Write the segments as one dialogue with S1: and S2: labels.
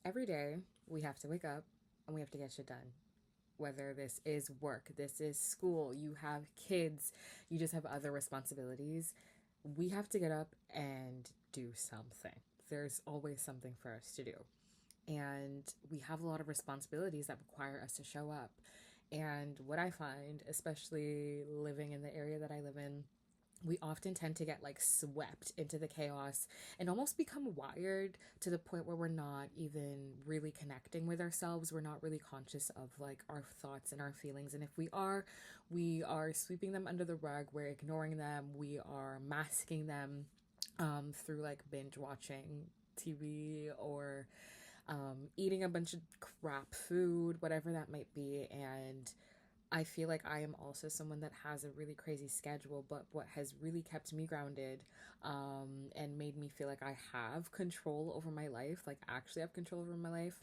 S1: Every day we have to wake up and we have to get shit done. Whether this is work, this is school, you have kids, you just have other responsibilities, we have to get up and do something. There's always something for us to do. And we have a lot of responsibilities that require us to show up. And what I find, especially living in the area that I live in, we often tend to get like swept into the chaos and almost become wired to the point where we're not even really connecting with ourselves. We're not really conscious of like our thoughts and our feelings. And if we are sweeping them under the rug, we're ignoring them, we are masking them through like binge watching TV or eating a bunch of crap food, whatever that might be. And I feel like I am also someone that has a really crazy schedule, but what has really kept me grounded and made me feel like I have control over my life, like actually have control over my life,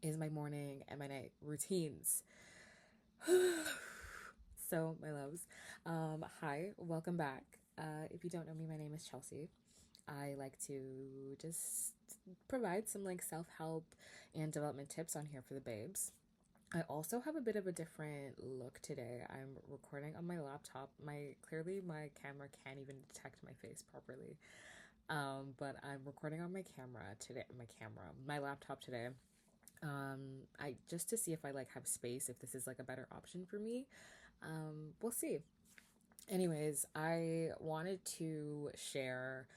S1: is my morning and my night routines. So, my loves, hi, welcome back. If you don't know me, my name is Chelsea. I like to just provide some like self help and development tips on here for the babes. I also have a bit of a different look today. I'm recording on my laptop. My camera can't even detect my face properly. But I'm recording on my camera today. My laptop today. I just to see if I like have space. If this is like a better option for me. We'll see. Anyways, I wanted to share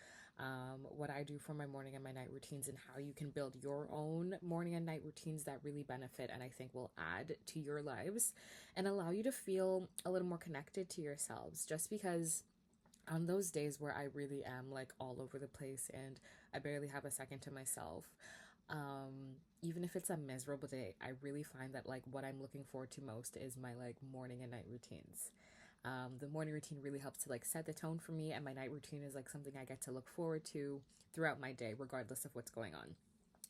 S1: what I do for my morning and my night routines and how you can build your own morning and night routines that really benefit and I think will add to your lives and allow you to feel a little more connected to yourselves. Just because on those days where I really am like all over the place and I barely have a second to myself, even if it's a miserable day, I really find that like what I'm looking forward to most is my like morning and night routines. The morning routine really helps to like set the tone for me, and my night routine is like something I get to look forward to throughout my day, regardless of what's going on.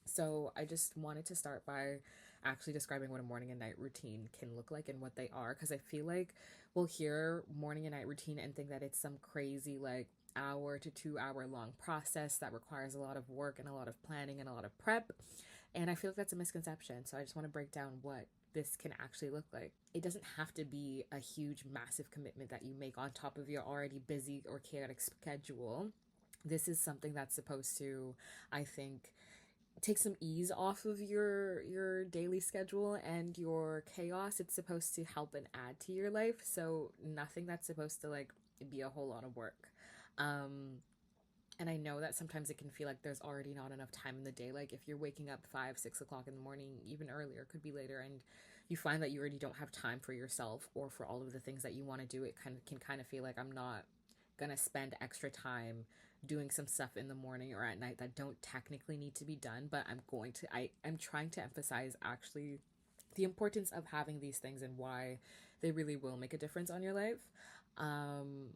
S1: So I just wanted to start by actually describing what a morning and night routine can look like and what they are, because I feel like we'll hear morning and night routine and think that it's some crazy like hour to 2 hour long process that requires a lot of work and a lot of planning and a lot of prep. And I feel like that's a misconception. So I just want to break down what this can actually look like. It doesn't have to be a huge, massive commitment that you make on top of your already busy or chaotic schedule. This is something that's supposed to, I think, take some ease off of your daily schedule and your chaos. It's supposed to help and add to your life. So nothing that's supposed to like be a whole lot of work. Um, and I know that sometimes it can feel like there's already not enough time in the day. Like if you're waking up 5, 6 o'clock in the morning, even earlier, could be later, and you find that you already don't have time for yourself or for all of the things that you want to do, it kind of feel like I'm not gonna spend extra time doing some stuff in the morning or at night that don't technically need to be done, but I'm trying to emphasize actually the importance of having these things and why they really will make a difference on your life. Um,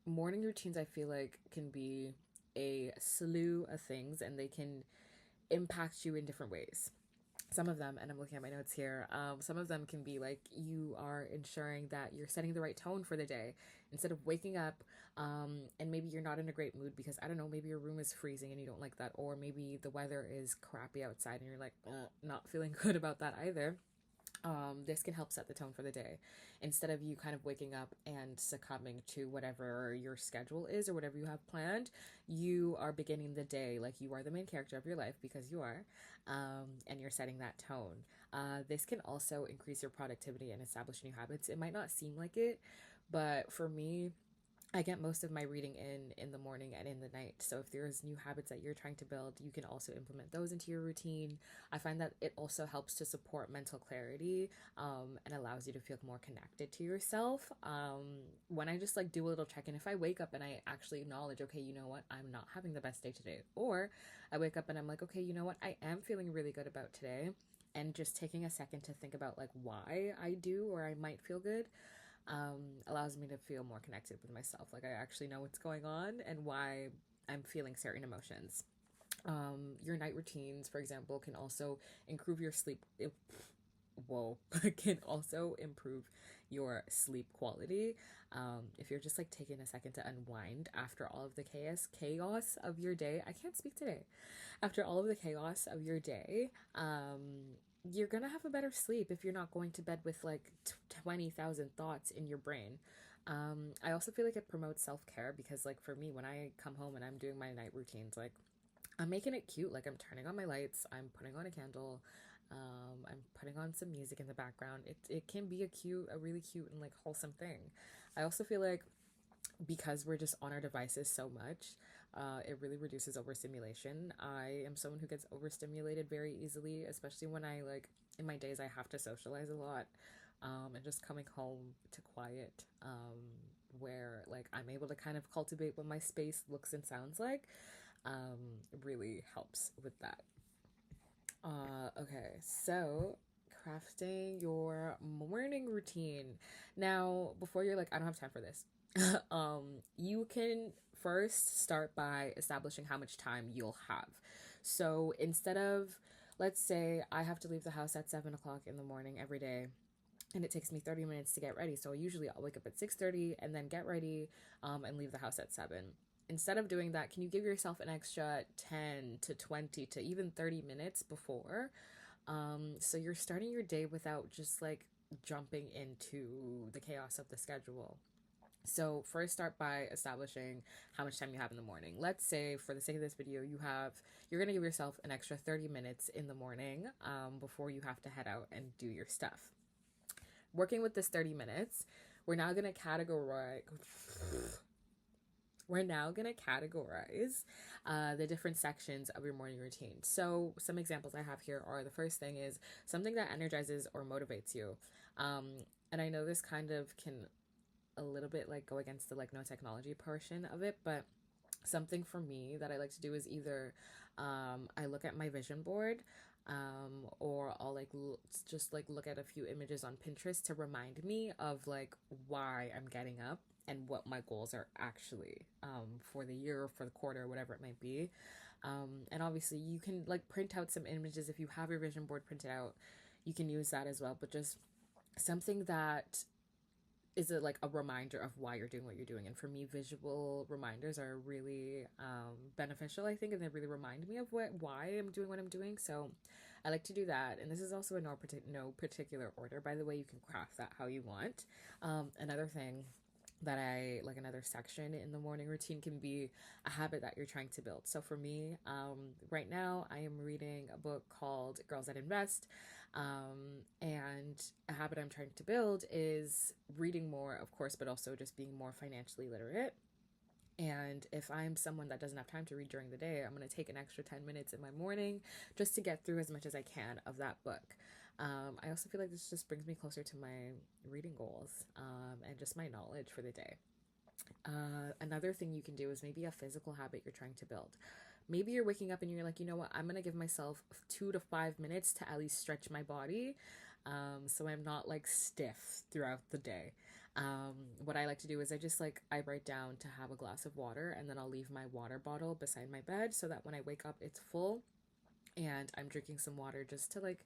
S1: Morning routines I feel like can be a slew of things and they can impact you in different ways. Some of them, and I'm looking at my notes here, some of them can be like you are ensuring that you're setting the right tone for the day instead of waking up and maybe you're not in a great mood because I don't know, maybe your room is freezing and you don't like that, or maybe the weather is crappy outside and you're like not feeling good about that either. This can help set the tone for the day. Instead of you kind of waking up and succumbing to whatever your schedule is or whatever you have planned, you are beginning the day like you are the main character of your life because you are, and you're setting that tone. This can also increase your productivity and establish new habits. It might not seem like it, but for me, I get most of my reading in the morning and in the night. So if there's new habits that you're trying to build, you can also implement those into your routine. I find that it also helps to support mental clarity and allows you to feel more connected to yourself. When I just like do a little check in, if I wake up and I actually acknowledge, okay, you know what, I'm not having the best day today, or I wake up and I'm like, okay, you know what, I am feeling really good about today, and just taking a second to think about like why I do or I might feel good allows me to feel more connected with myself. Like I actually know what's going on and why I'm feeling certain emotions. Your night routines, for example, can also improve your sleep. Whoa, can also improve your sleep quality. If you're just like taking a second to unwind after all of the chaos of your day, I can't speak today. After all of the chaos of your day, you're gonna have a better sleep if you're not going to bed with like 20,000 thoughts in your brain. I also feel like it promotes self care because, like, for me, when I come home and I'm doing my night routines, like, I'm making it cute. Like, I'm turning on my lights, I'm putting on a candle, I'm putting on some music in the background. It can be a really cute and like wholesome thing. I also feel like because we're just on our devices so much, it really reduces overstimulation. I am someone who gets overstimulated very easily, especially when I like in my days I have to socialize a lot, and just coming home to quiet, where like I'm able to kind of cultivate what my space looks and sounds like, really helps with that. Okay, so crafting your morning routine. Now, before you're like, I don't have time for this, you can first start by establishing how much time you'll have. So instead of, let's say, I have to leave the house at 7 o'clock in the morning every day, and it takes me 30 minutes to get ready. So usually I'll wake up at 6:30 and then get ready, and leave the house at 7. Instead of doing that, can you give yourself an extra 10 to 20 to even 30 minutes before? So you're starting your day without just like jumping into the chaos of the schedule. So first start by establishing how much time you have in the morning. Let's say for the sake of this video, you're going to give yourself an extra 30 minutes in the morning, before you have to head out and do your stuff. Working with this 30 minutes, we're now going to categorize the different sections of your morning routine. So some examples I have here are, the first thing is something that energizes or motivates you. And I know this kind of can a little bit like go against the like no technology portion of it, but something for me that I like to do is either, I look at my vision board, or I'll like just like look at a few images on Pinterest to remind me of like why I'm getting up and what my goals are actually, for the year or for the quarter, whatever it might be. And obviously you can like print out some images if you have your vision board printed out. You can use that as well, but just something that is it like a reminder of why you're doing what you're doing. And for me, visual reminders are really, beneficial, I think, and they really remind me of why I'm doing what I'm doing. So I like to do that. And this is also in no particular order, by the way. You can craft that how you want. Another thing that I like, another section in the morning routine can be a habit that you're trying to build. So for me, right now I am reading a book called Girls That Invest. And a habit I'm trying to build is reading more, of course, but also just being more financially literate. And if I'm someone that doesn't have time to read during the day, I'm going to take an extra 10 minutes in my morning just to get through as much as I can of that book. I also feel like this just brings me closer to my reading goals, and just my knowledge for the day. Another thing you can do is maybe a physical habit you're trying to build. Maybe you're waking up and you're like, you know what, I'm going to give myself 2 to 5 minutes to at least stretch my body, so I'm not like stiff throughout the day. What I like to do is I write down to have a glass of water, and then I'll leave my water bottle beside my bed so that when I wake up, it's full and I'm drinking some water just to like,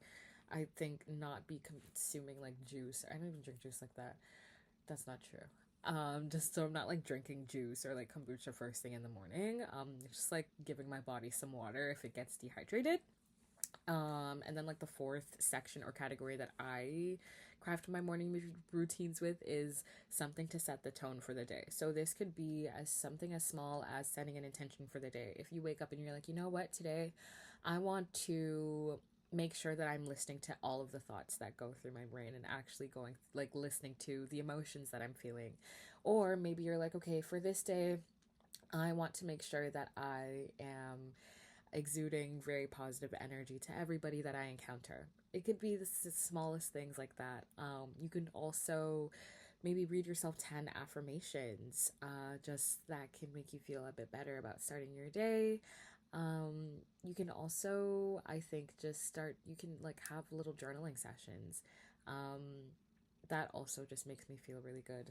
S1: I think, not be consuming like juice. I don't even drink juice like that. That's not true. Just so I'm not like drinking juice or like kombucha first thing in the morning. Just like giving my body some water if it gets dehydrated. And then like the fourth section or category that I craft my morning routines with is something to set the tone for the day. So this could be as something as small as setting an intention for the day. If you wake up and you're like, you know what, today I want to make sure that I'm listening to all of the thoughts that go through my brain and actually going like listening to the emotions that I'm feeling. Or maybe you're like, okay, for this day, I want to make sure that I am exuding very positive energy to everybody that I encounter. It could be the smallest things like that. You can also maybe read yourself 10 affirmations, just that can make you feel a bit better about starting your day. You can also, I think, you can like have little journaling sessions. that also just makes me feel really good,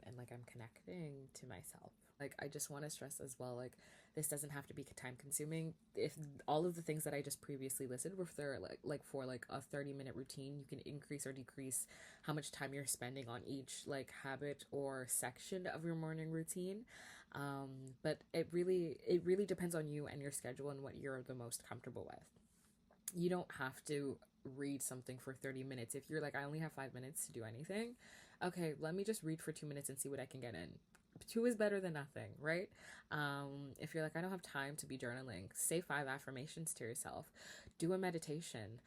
S1: and like I'm connecting to myself. Like, I just want to stress as well, like, this doesn't have to be time consuming. If all of the things that I just previously listed were for like for like a 30-minute routine, you can increase or decrease how much time you're spending on each like habit or section of your morning routine. But it really depends on you and your schedule and what you're the most comfortable with. You don't have to read something for 30 minutes. If you're like, I only have 5 minutes to do anything, okay, let me just read for 2 minutes and see what I can get in. Two is better than nothing, right? If you're like, I don't have time to be journaling, say 5 affirmations to yourself, do a meditation.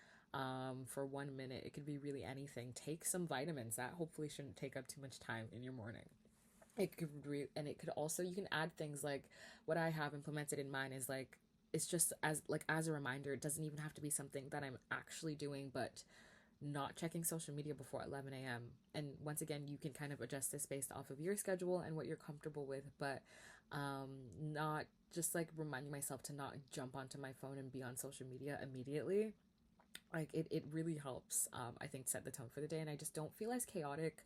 S1: For 1 minute, it could be really anything. Take some vitamins that hopefully shouldn't take up too much time in your morning. And it could also, you can add things like what I have implemented in mine is like, it's just as a reminder. It doesn't even have to be something that I'm actually doing, but not checking social media before 11 a.m. And once again, you can kind of adjust this based off of your schedule and what you're comfortable with, but not just like reminding myself to not jump onto my phone and be on social media immediately. Like, it really helps, I think, set the tone for the day, and I just don't feel as chaotic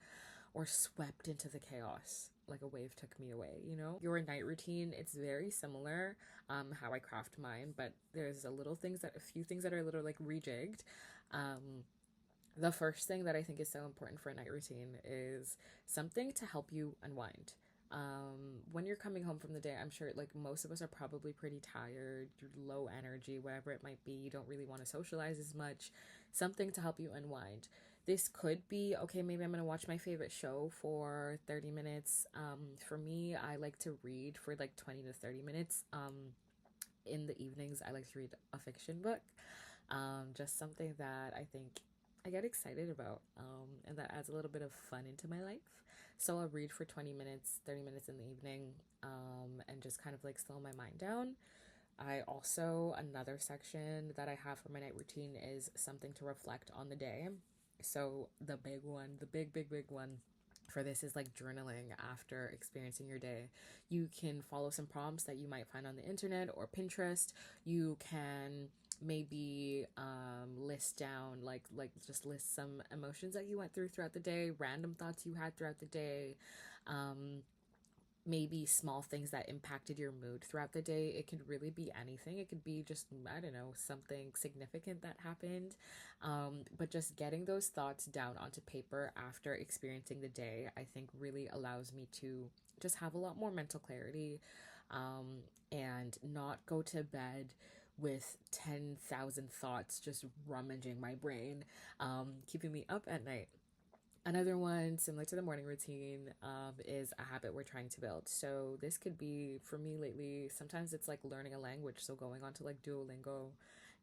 S1: or swept into the chaos like a wave took me away, you know? Your night routine, it's very similar, how I craft mine, but there's a few things that are a little like rejigged. Um, the first thing that I think is so important for a night routine is something to help you unwind. When you're coming home from the day, I'm sure like most of us are probably pretty tired, low energy, whatever it might be. You don't really want to socialize as much. Something to help you unwind. This could be, okay, maybe I'm going to watch my favorite show for 30 minutes. For me, I like to read for like 20 to 30 minutes. In the evenings, I like to read a fiction book. Just something that I think I get excited about, and that adds a little bit of fun into my life. So I'll read for 20 minutes, 30 minutes in the evening, and just kind of like slow my mind down. I also, another section that I have for my night routine is something to reflect on the day. So the big one, the big one for this is like journaling after experiencing your day. You can follow some prompts that you might find on the internet or Pinterest. You can maybe list down just list some emotions that you went throughout the day, random thoughts you had throughout the day, um, maybe small things that impacted your mood throughout the day. It could really be anything. It could be just, I don't know, something significant that happened. But just getting those thoughts down onto paper after experiencing the day, I think really allows me to just have a lot more mental clarity, and not go to bed with 10,000 thoughts just rummaging my brain, keeping me up at night. Another one, similar to the morning routine, is a habit we're trying to build. So this could be, for me lately, sometimes it's like learning a language. So going on to like Duolingo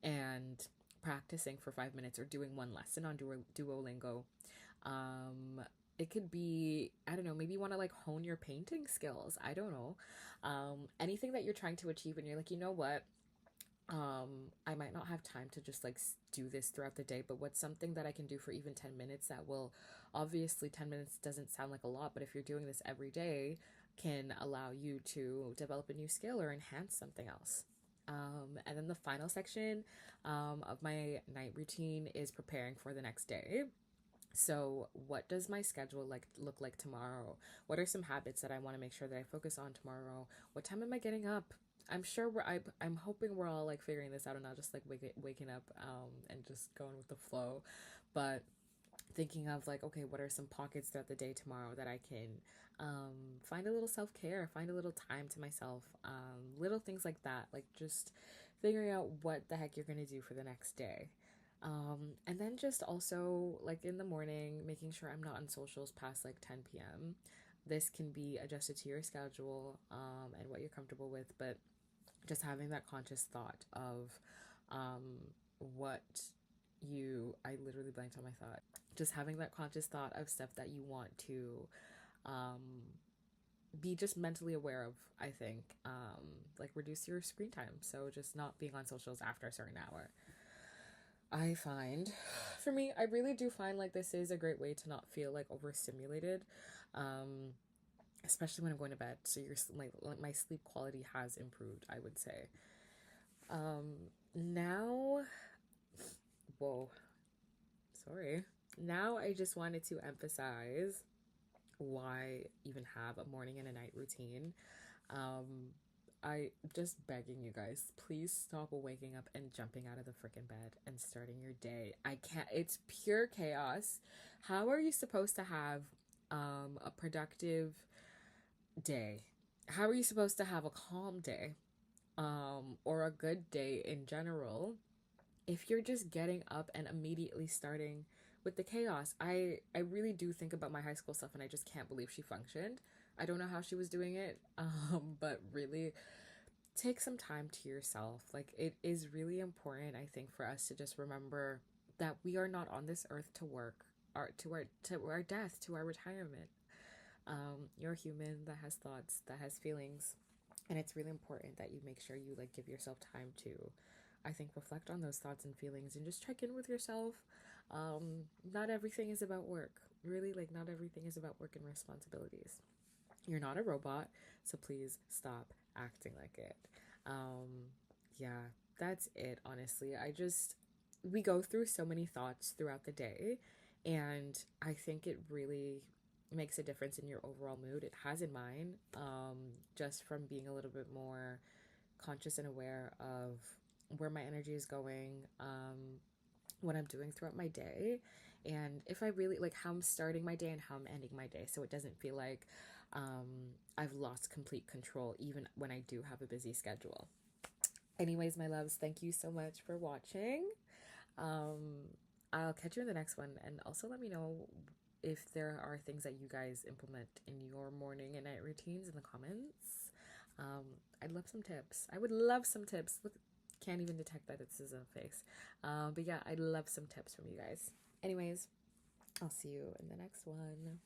S1: and practicing for 5 minutes or doing one lesson on Duolingo. Um, it could be, I don't know, maybe you want to like hone your painting skills. I don't know. Anything that you're trying to achieve and you're like, you know what? I might not have time to just like do this throughout the day, but what's something that I can do for even 10 minutes that will, obviously 10 minutes doesn't sound like a lot, but if you're doing this every day, can allow you to develop a new skill or enhance something else. And then the final section, of my night routine is preparing for the next day. So, what does my schedule look like tomorrow? What are some habits that I want to make sure that I focus on tomorrow? What time am I getting up? I'm sure I'm hoping we're all like figuring this out and not just like waking up, and just going with the flow, but thinking of like, okay, what are some pockets throughout the day tomorrow that I can, find a little self-care, find a little time to myself, little things like that, like just figuring out what the heck you're going to do for the next day. And then just also like in the morning, making sure I'm not on socials past like 10 p.m. This can be adjusted to your schedule, and what you're comfortable with, but just having that conscious thought of, um, what I literally blanked on my thought. Just having that conscious thought of stuff that you want to, um, be just mentally aware of, I think. Like reduce your screen time. So just not being on socials after a certain hour. I find, for me, I really do find like this is a great way to not feel like overstimulated, um, especially when I'm going to bed. So my sleep quality has improved, I would say. Now, whoa, sorry. now I just wanted to emphasize why even have a morning and a night routine. Um, I just begging you guys, please stop waking up and jumping out of the freaking bed and starting your day. I can't, it's pure chaos. How are you supposed to have a productive day? How are you supposed to have a calm day or a good day in general if you're just getting up and immediately starting with the chaos? I really do think about my high school stuff and I just can't believe she functioned. I don't know how she was doing it, but really take some time to yourself. Like, it is really important, I think, for us to just remember that we are not on this earth to work, or to our death, to our retirement. You're a human that has thoughts, that has feelings, and it's really important that you make sure you like give yourself time to, I think, reflect on those thoughts and feelings and just check in with yourself. Not everything is about work. Really, like, not everything is about work and responsibilities. You're not a robot, so please stop acting like it. Yeah, that's it, honestly. We go through so many thoughts throughout the day, and I think it really makes a difference in your overall mood. It has in mine, just from being a little bit more conscious and aware of where my energy is going, what I'm doing throughout my day, and if I really like how I'm starting my day and how I'm ending my day, so it doesn't feel like I've lost complete control even when I do have a busy schedule. Anyways, my loves, thank you so much for watching. Um, I'll catch you in the next one, and also let me know if there are things that you guys implement in your morning and night routines in the comments. I'd love some tips. I would love some tips. Look, can't even detect that this is a face. But yeah, I'd love some tips from you guys. Anyways, I'll see you in the next one.